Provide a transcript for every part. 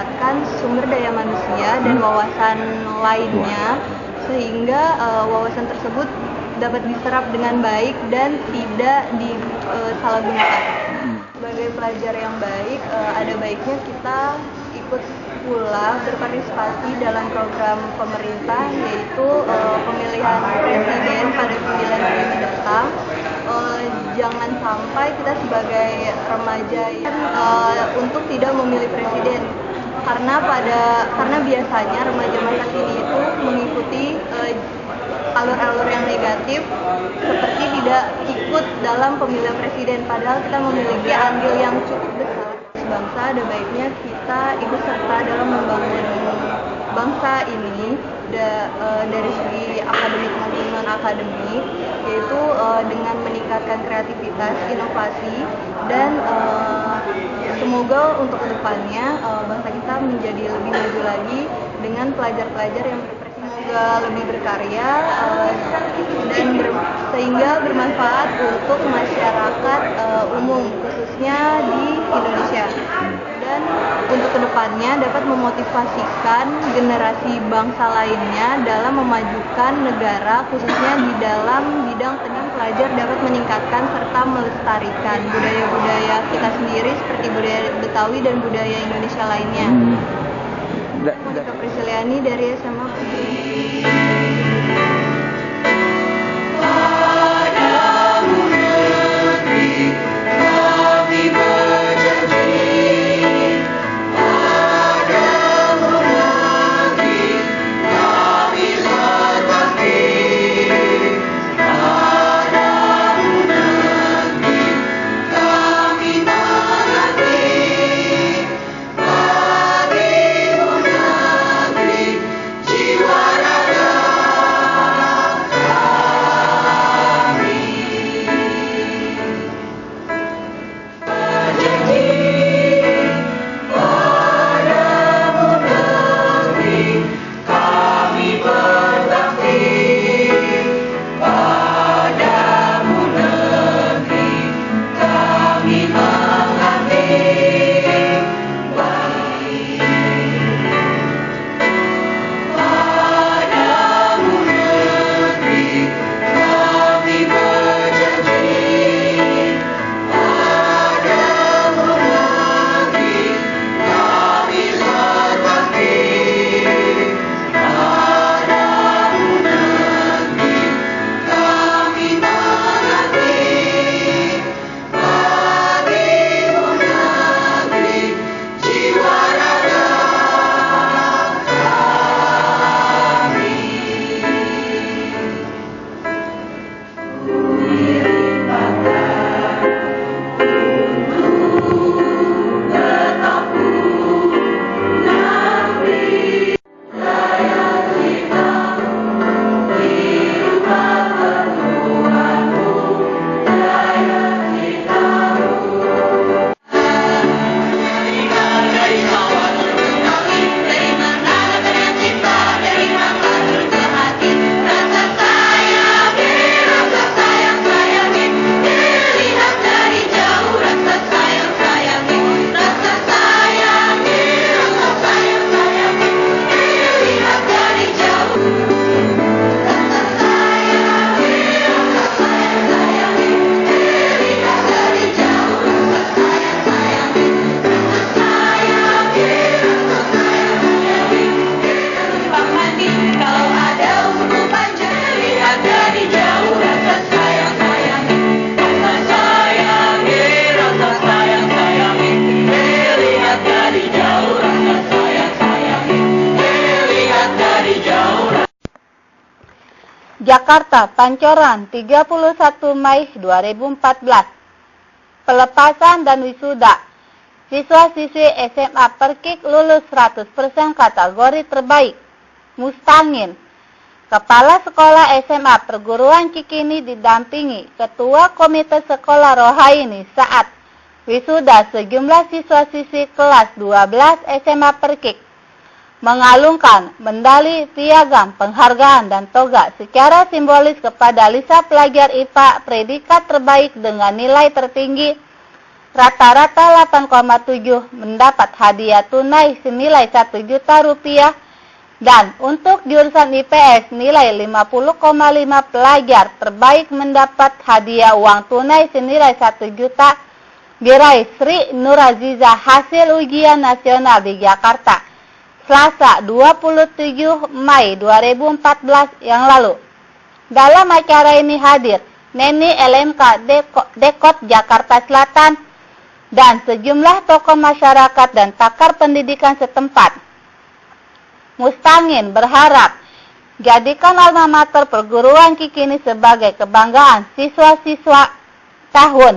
meningkatkan sumber daya manusia dan wawasan lainnya, sehingga wawasan tersebut dapat diserap dengan baik dan tidak disalahgunakan. Sebagai pelajar yang baik, ada baiknya kita ikut pula berpartisipasi dalam program pemerintah, yaitu pemilihan presiden pada 9 Juli mendatang. Jangan sampai kita sebagai remaja untuk tidak memilih presiden, karena biasanya remaja masa kini itu mengikuti alur-alur yang negatif, seperti tidak ikut dalam pemilihan presiden, padahal kita memiliki andil yang cukup besar. Bangsa ada baiknya kita ikut serta dalam membangun bangsa ini dari segi akademik maupun non akademik, yaitu dengan meningkatkan kreativitas, inovasi, dan semoga untuk kedepannya bangsa kita menjadi lebih maju lagi dengan pelajar-pelajar yang semoga lebih berkarya dan sehingga bermanfaat untuk masyarakat umum, khususnya di Indonesia. Dan untuk kedepannya dapat memotivasikan generasi bangsa lainnya dalam memajukan negara, khususnya di dalam bidang pendidikan. Pelajar dapat meningkatkan serta melestarikan budaya-budaya kita sendiri seperti budaya Betawi dan budaya Indonesia lainnya. Monika Prisciliani dari SMA Putri. Jakarta, Pancoran, 31 Mei 2014. Pelepasan dan wisuda. Siswa-siswi SMA Perkik lulus 100% kategori terbaik. Mustangin. Kepala Sekolah SMA Perguruan Cikini didampingi Ketua Komite Sekolah Rohaini saat wisuda sejumlah siswa-siswi kelas 12 SMA Perkik mengalungkan medali piagam penghargaan dan toga secara simbolis kepada Lisa pelajar IPA predikat terbaik dengan nilai tertinggi Rata-rata 8,7 mendapat hadiah tunai senilai 1 juta rupiah. Dan untuk jurusan IPS nilai 50,5 pelajar terbaik mendapat hadiah uang tunai senilai 1 juta diraih Sri Nur Aziza hasil ujian nasional di Jakarta, Selasa 27 Mei 2014 yang lalu. Dalam acara ini hadir Neni LMK Dekot Jakarta Selatan dan sejumlah tokoh masyarakat dan pakar pendidikan setempat. Mustangin berharap jadikan alma mater perguruan Kikini sebagai kebanggaan siswa-siswa tahun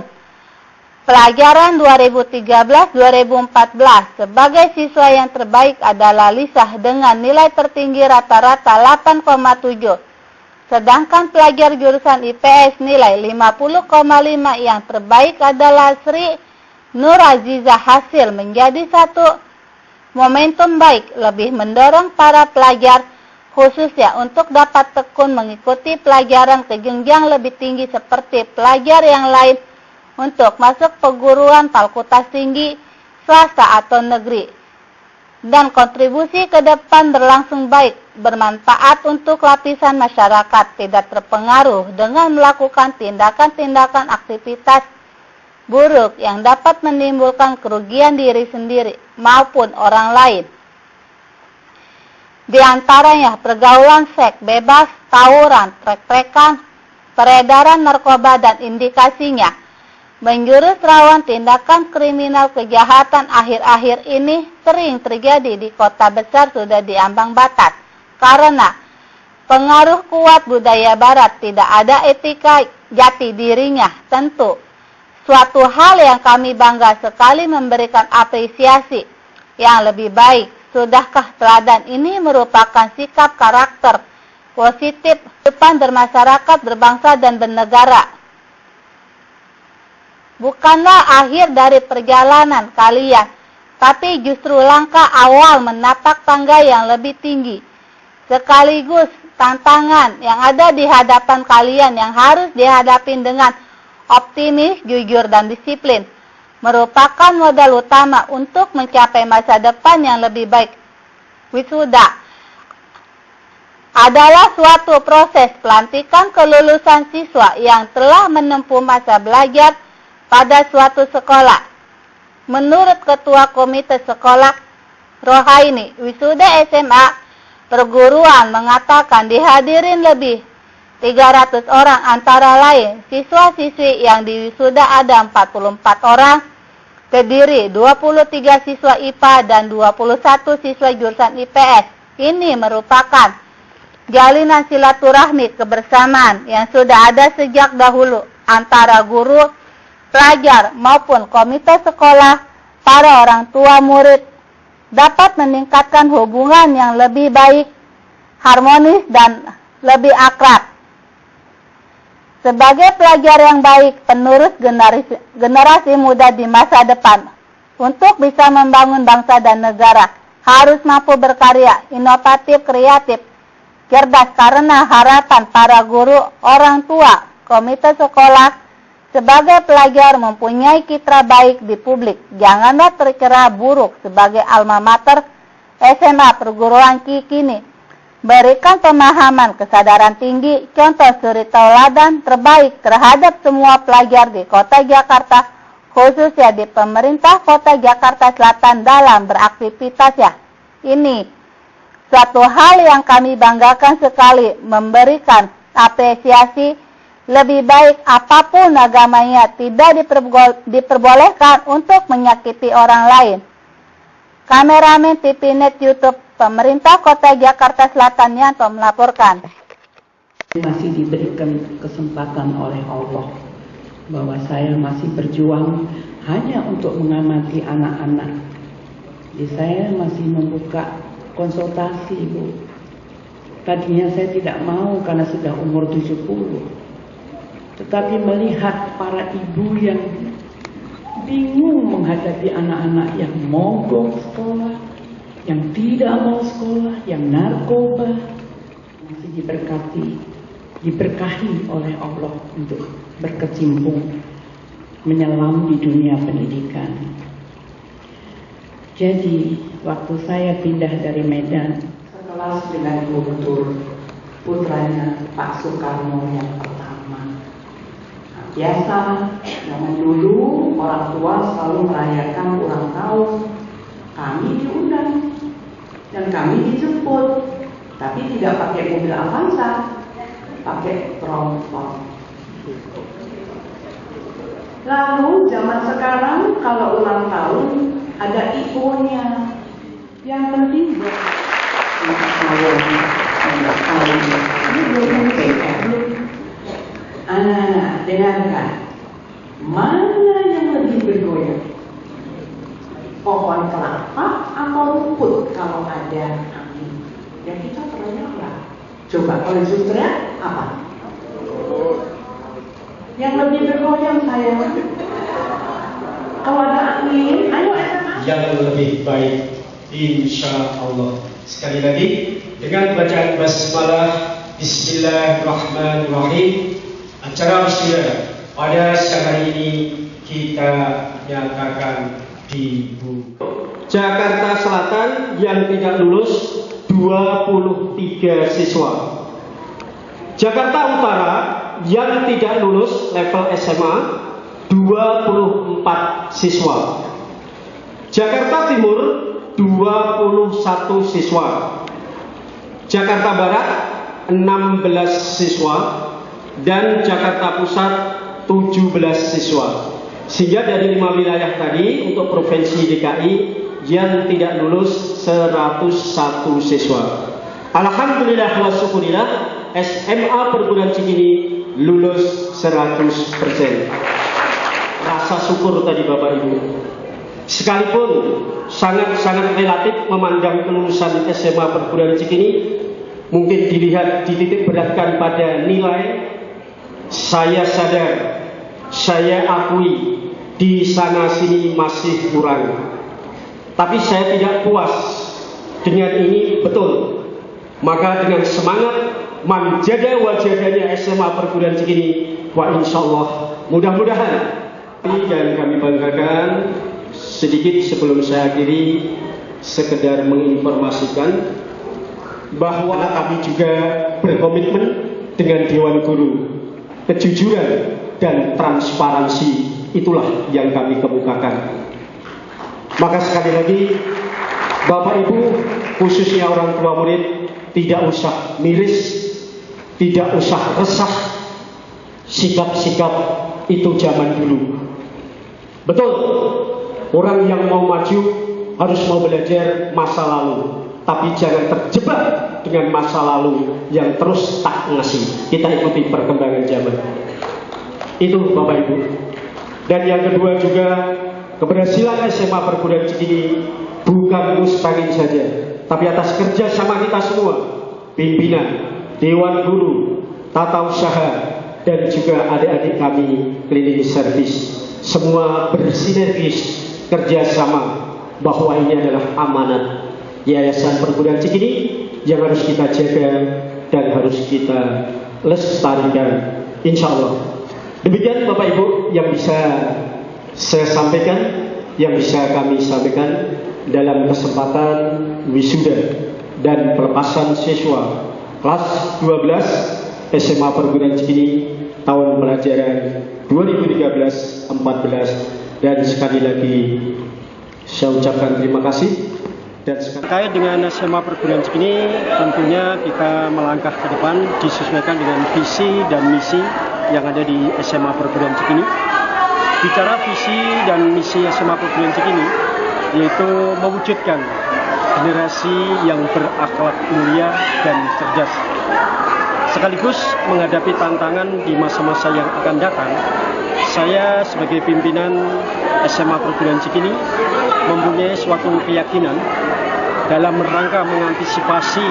pelajaran 2013-2014. Sebagai siswa yang terbaik adalah Lisah dengan nilai tertinggi rata-rata 8,7. Sedangkan pelajar jurusan IPS nilai 50,5 yang terbaik adalah Sri Nur Aziza hasil menjadi satu momentum baik lebih mendorong para pelajar khususnya untuk dapat tekun mengikuti pelajaran ke jenjang lebih tinggi seperti pelajar yang lain untuk masuk perguruan fakultas tinggi swasta atau negeri. Dan kontribusi ke depan berlangsung baik, bermanfaat untuk lapisan masyarakat, tidak terpengaruh dengan melakukan tindakan-tindakan aktivitas buruk yang dapat menimbulkan kerugian diri sendiri maupun orang lain. Di antaranya pergaulan seks bebas, tawuran, trek-trekan, peredaran narkoba dan indikasinya menjurus rawan tindakan kriminal. Kejahatan akhir-akhir ini sering terjadi di kota besar sudah diambang batas karena pengaruh kuat budaya barat, tidak ada etika jati dirinya. Tentu suatu hal yang kami bangga sekali memberikan apresiasi yang lebih baik. Sudahkah teladan ini merupakan sikap karakter positif depan bermasyarakat, berbangsa dan bernegara? Bukanlah akhir dari perjalanan kalian, tapi justru langkah awal menapak tangga yang lebih tinggi. Sekaligus tantangan yang ada di hadapan kalian yang harus dihadapi dengan optimis, jujur, dan disiplin merupakan modal utama untuk mencapai masa depan yang lebih baik. Wisuda adalah suatu proses pelantikan kelulusan siswa yang telah menempuh masa belajar pada suatu sekolah. Menurut Ketua Komite Sekolah Rohaini, wisuda SMA perguruan mengatakan dihadirin lebih 300 orang, antara lain siswa-siswi yang diwisuda ada 44 orang, terdiri 23 siswa IPA dan 21 siswa jurusan IPS. Ini merupakan jalinan silaturahmi kebersamaan yang sudah ada sejak dahulu antara guru, pelajar maupun komite sekolah, para orang tua murid, dapat meningkatkan hubungan yang lebih baik, harmonis dan lebih akrab. Sebagai pelajar yang baik, penerus generasi muda di masa depan, untuk bisa membangun bangsa dan negara, harus mampu berkarya, inovatif, kreatif, cerdas, karena harapan para guru, orang tua, komite sekolah, sebagai pelajar mempunyai citra baik di publik. Janganlah tercela buruk sebagai alma mater SMA perguruan Kikini. Berikan pemahaman, kesadaran tinggi, contoh suri tauladan terbaik terhadap semua pelajar di Kota Jakarta, khususnya di pemerintah Kota Jakarta Selatan dalam beraktivitas ya. Ini suatu hal yang kami banggakan sekali, memberikan apresiasi. Lebih baik apapun agamanya, tidak diperbolehkan untuk menyakiti orang lain. Kameramen TVNet YouTube Pemerintah Kota Jakarta Selatan Yanto melaporkan. Masih diberikan kesempatan oleh Allah bahwa saya masih berjuang hanya untuk mengamati anak-anak. Jadi saya masih membuka konsultasi, Bu. Tadinya saya tidak mau karena sudah umur 70. Tetapi melihat para ibu yang bingung menghadapi anak-anak yang mogok sekolah, yang tidak mau sekolah, yang narkoba, masih diberkahi oleh Allah untuk berkecimpung. menyelam di dunia pendidikan. Jadi, waktu saya pindah dari Medan, sekelas dengan Guntur, putranya Pak Soekarno yang pertama. Nah, biasa, zaman dulu orang tua selalu merayakan ulang tahun. Kami diundang dan kami dijemput, tapi tidak pakai mobil Avanza, pakai tronton. Lalu zaman sekarang kalau ulang tahun ada ikonnya. Yang penting buat anak-anak, dengarkan. Mana yang lebih bergoyang? Pohon kelapa atau rumput kalau ada angin? Ya kita perlulah. Coba kalau Justra apa? Yang lebih bergoyang saya. Kalau ada angin, ayo SMA. Yang lebih baik, insya Allah. Sekali lagi dengan bacaan basmalah, Bismillahirrahmanirrahim. Acara wisuda pada siang hari ini kita nyatakan dibuka. Jakarta Selatan yang tidak lulus 23 siswa. Jakarta Utara yang tidak lulus level SMA 24 siswa. Jakarta Timur 21 siswa. Jakarta Barat 16 siswa dan Jakarta Pusat 17 siswa. Sehingga dari 5 wilayah tadi untuk Provinsi DKI yang tidak lulus 101 siswa. Alhamdulillah wa syukurillah, SMA Perguruan Cikini lulus 100%. Rasa syukur tadi Bapak Ibu. Sekalipun sangat-sangat relatif memandang kelulusan SMA Perguruan Cikini, mungkin dilihat dititik beratkan pada nilai, saya sadar, saya akui di sana sini masih kurang. Tapi saya tidak puas dengan ini, betul. Maka dengan semangat manjada wajadanya SMA Perguruan Cikini, wa insyaallah mudah-mudahan, dan kami banggakan. Sedikit sebelum saya akhiri, sekedar menginformasikan bahwa kami juga berkomitmen dengan Dewan Guru. Kejujuran dan transparansi itulah yang kami kemukakan. Maka sekali lagi, Bapak Ibu, khususnya orang tua murid, tidak usah miris, tidak usah resah. Sikap-sikap itu zaman dulu. Betul, orang yang mau maju harus mau belajar masa lalu, tapi jangan terjebak dengan masa lalu yang terus stagnasi. Kita ikuti perkembangan zaman. Itu Bapak Ibu. Dan yang kedua juga, keberhasilan SMA Perguruan Cikini bukan mustahil saja, tapi atas kerja sama kita semua, pimpinan, Dewan Guru, tata usaha, dan juga adik-adik kami cleaning service. Semua bersinergis kerjasama bahwa ini adalah amanat Yayasan Perguruan Cikini yang harus kita jaga dan harus kita lestarikan, insya Allah. Demikian Bapak Ibu yang bisa saya sampaikan, yang bisa kami sampaikan dalam kesempatan wisuda dan pelepasan siswa kelas 12 SMA Perguruan Cikini tahun pelajaran 2013-14. Dan sekali lagi saya ucapkan terima kasih. Dan terkait dengan SMA Perguruan Cikini, tentunya kita melangkah ke depan disesuaikan dengan visi dan misi yang ada di SMA Perguruan Cikini. Bicara visi dan misi SMA Perguruan Cikini, yaitu mewujudkan generasi yang berakhlak mulia dan cerdas, sekaligus menghadapi tantangan di masa-masa yang akan datang. Saya sebagai pimpinan SMA Perguruan Cikini mempunyai suatu keyakinan dalam rangka mengantisipasi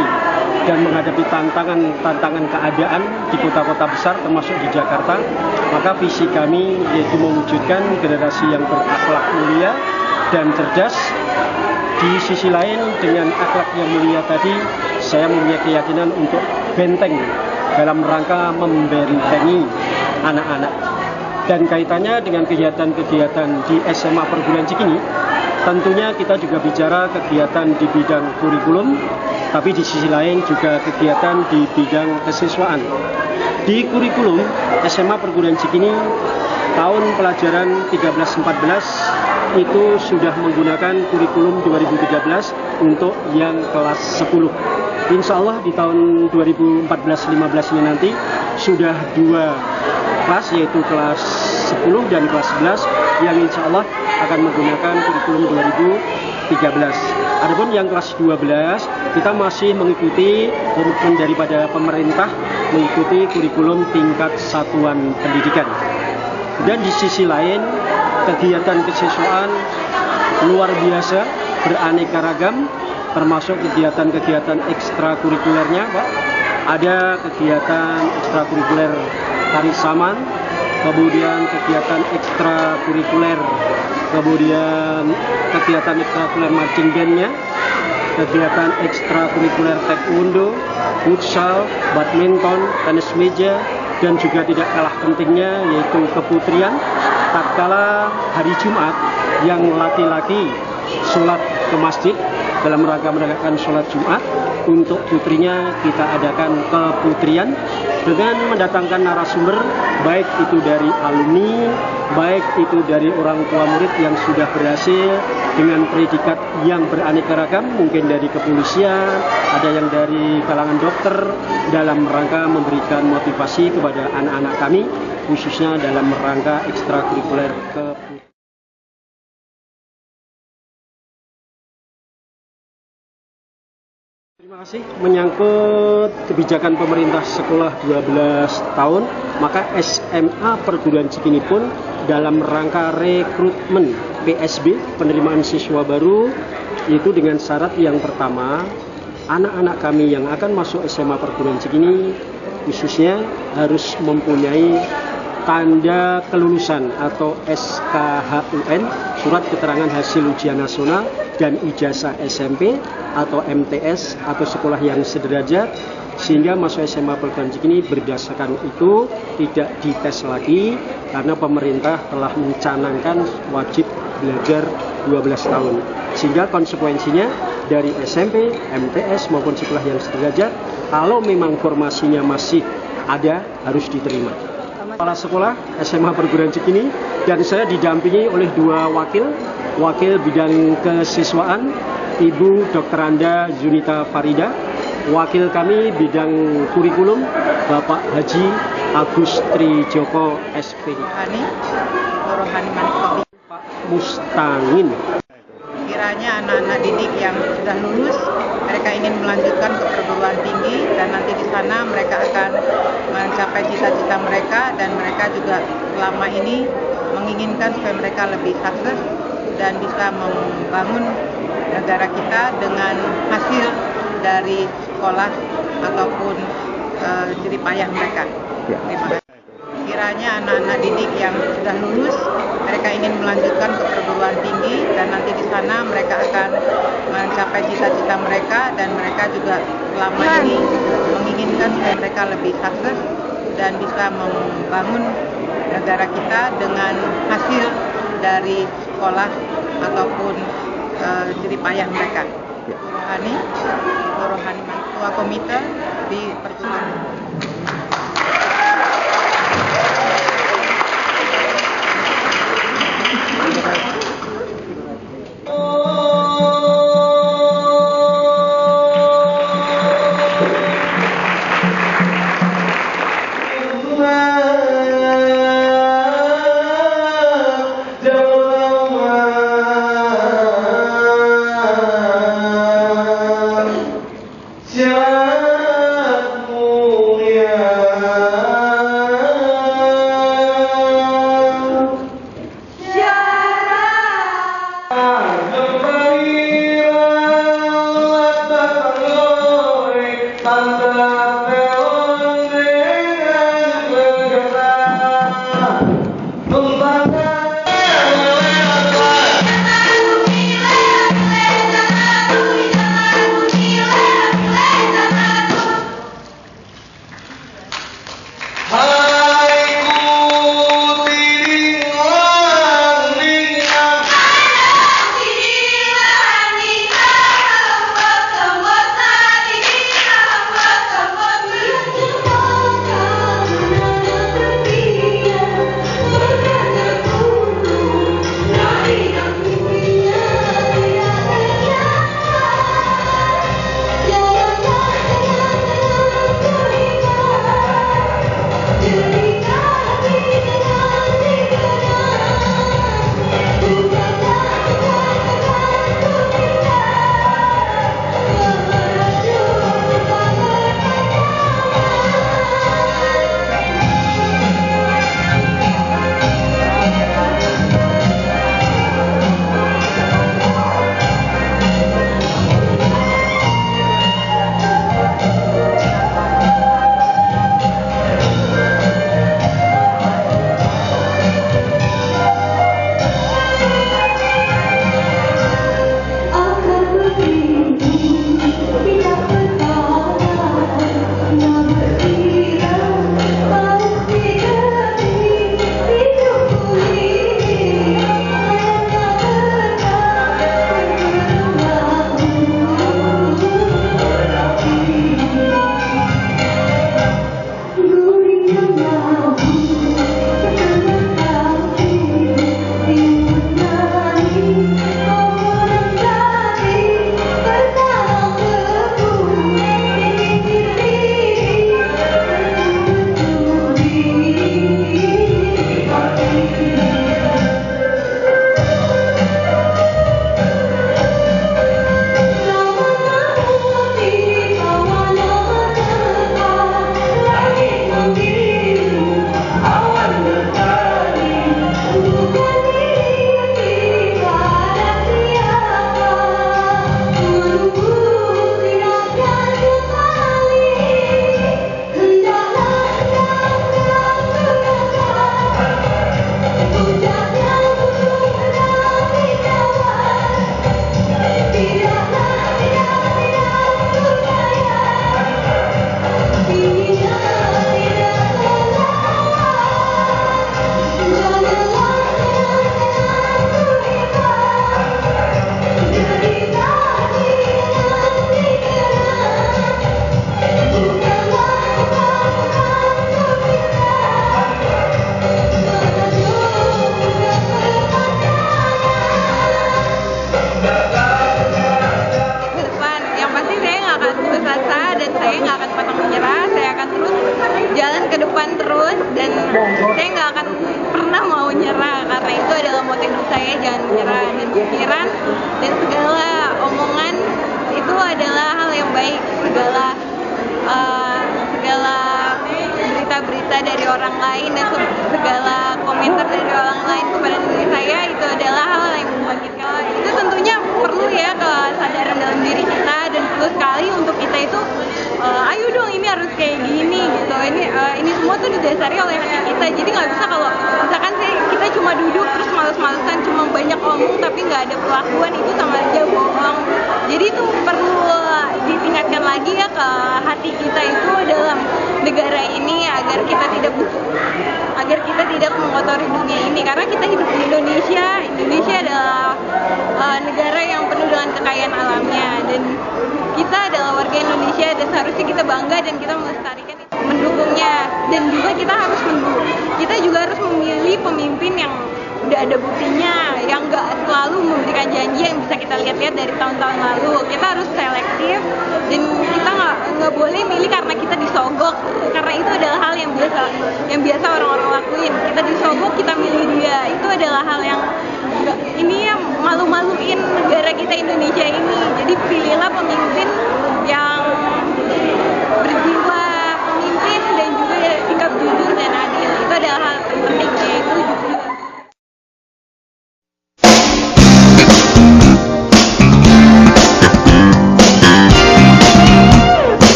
dan menghadapi tantangan keadaan di kota-kota besar termasuk di Jakarta. Maka visi kami yaitu mewujudkan generasi yang berakhlak mulia dan cerdas. Di sisi lain, dengan akhlak yang mulia tadi, saya mempunyai keyakinan untuk benteng dalam rangka membentengi anak-anak. Dan kaitannya dengan kegiatan-kegiatan di SMA Perguruan Cikini, tentunya kita juga bicara kegiatan di bidang kurikulum, tapi di sisi lain juga kegiatan di bidang kesiswaan. Di kurikulum SMA Perguruan Cikini tahun pelajaran 13-14 itu sudah menggunakan kurikulum 2013 untuk yang kelas 10. Insya Allah di tahun 2014-15 ini nanti sudah 2 kelas, yaitu kelas 10 dan kelas 11 yang insya Allah akan menggunakan kurikulum 2013. Adapun yang kelas 12 kita masih mengikuti komitmen daripada pemerintah mengikuti kurikulum tingkat satuan pendidikan. Dan di sisi lain kegiatan kesiswaan luar biasa, beraneka ragam, termasuk kegiatan-kegiatan ekstrakurikulernya, Pak. Ada kegiatan ekstrakurikuler tari saman, kemudian kegiatan ekstrakurikuler, kemudian kegiatan ekstrakurikuler marching band-nya, kegiatan ekstrakurikuler taekwondo, futsal, badminton, tenis meja, dan juga tidak kalah pentingnya yaitu keputrian. Tatkala hari Jumat yang laki-laki sholat ke masjid dalam rangka menegakkan sholat Jumat, untuk putrinya kita adakan keputrian dengan mendatangkan narasumber, baik itu dari alumni, baik itu dari orang tua murid yang sudah berhasil dengan predikat yang beraneka ragam, mungkin dari kepolisian, ada yang dari kalangan dokter, dalam rangka memberikan motivasi kepada anak-anak kami, khususnya dalam rangka ekstrakurikuler keputrian. Terima kasih. Menyangkut kebijakan pemerintah sekolah 12 tahun, maka SMA Perguruan Cikini pun dalam rangka rekrutmen PSB, penerimaan siswa baru, itu dengan syarat yang pertama, anak-anak kami yang akan masuk SMA Perguruan Cikini khususnya harus mempunyai tanda kelulusan atau SKHUN, surat keterangan hasil ujian nasional, dan ijazah SMP atau MTS atau sekolah yang sederajat, sehingga masuk SMA Perguruan Cikini berdasarkan itu tidak dites lagi karena pemerintah telah mencanangkan wajib belajar 12 tahun. Sehingga konsekuensinya dari SMP, MTS maupun sekolah yang sederajat, kalau memang formasinya masih ada harus diterima. Kepala sekolah SMA Perguruan Cikini dan saya didampingi oleh 2 wakil bidang kesiswaan, Ibu Dr. Anda Zunita Farida, wakil kami bidang kurikulum Bapak Haji Agus Trijoko SPD, Pak Mustangin. Kiranya anak-anak didik yang sudah lulus, mereka ingin melanjutkan ke perguruan tinggi dan nanti di sana mereka akan mencapai cita-cita mereka, dan mereka juga selama ini menginginkan supaya mereka lebih sukses dan bisa membangun negara kita dengan hasil dari sekolah ataupun jerih payah mereka. Terima kasih. Kiranya anak-anak didik yang sudah lulus, mereka ingin melanjutkan ke perguruan tinggi dan nanti di sana mereka akan mencapai cita-cita mereka, dan mereka juga selama ini menginginkan supaya mereka lebih sukses dan bisa membangun negara kita dengan hasil dari sekolah ataupun jerih payah mereka. Rohani Ketua Komite di perguruan. Hai putri orang lain dan segala komentar dari orang lain kepada diri saya itu adalah hal yang membangkitkan. Itu tentunya perlu ya kesadaran dalam diri kita, dan perlu sekali untuk kita itu ayo dong ini harus kayak gini gitu. Ini semua tuh didasari oleh hati kita. Jadi nggak bisa kalau misalkan kita cuma duduk terus males-malesan, cuma banyak omong tapi nggak ada perlakuan, itu sama aja bohong. Jadi itu perlu ditingkatkan lagi ya ke hati kita itu dalam negara ini, agar kita tidak mengotori dunia ini, karena kita hidup di Indonesia. Indonesia adalah negara yang penuh dengan kekayaan alamnya, dan kita adalah warga Indonesia dan seharusnya kita bangga dan kita melestarikan itu, mendukungnya. Dan juga kita juga harus memilih pemimpin yang udah ada buktinya, yang nggak selalu memberikan janji yang bisa kita lihat-lihat dari tahun-tahun lalu. Kita harus selektif, dan kita nggak boleh milih karena kita disogok, karena itu adalah hal yang biasa orang-orang lakuin. Kita disogok, kita milih dia, itu adalah hal yang malu-maluin negara kita Indonesia ini. Jadi pilihlah pemimpin